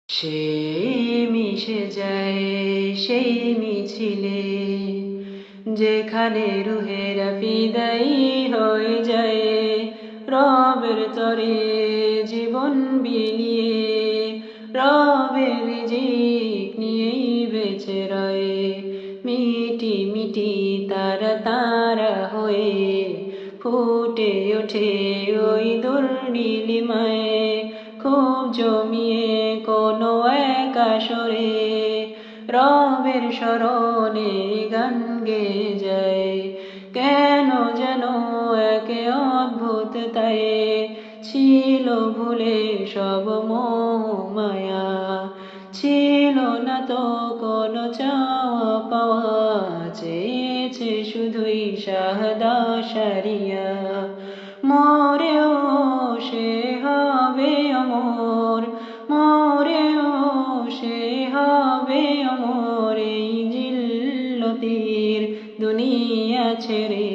সে মিশে যায় সেই মিছিলে, যেখানে রুহেরা বিদায়ী হয়ে যায়। রবের তরে জীবন বিলিয়ে, রবের রিজিক নিয়েই বেঁচে রয়ে। মিটি মিটি তারা তারা হয়ে ফুটে ওঠে ওই দূর নীলিমায়। খুব জমিয়ে কোনো এক আসরে রবের স্মরণে গান গেয়ে যায়। কেন যেন একে অদ্ভুত তাই ছিল ভুলে সব মোহ মায়া। ছিল না তো কোনো চাওয়া পাওয়া, চেয়েছে শুধুই শাহাদা সারিয়া। মরেও সে হবে অমর, মরেও সে হবে অমর, এই জিল্লতির দুনিয়া ছেড়ে।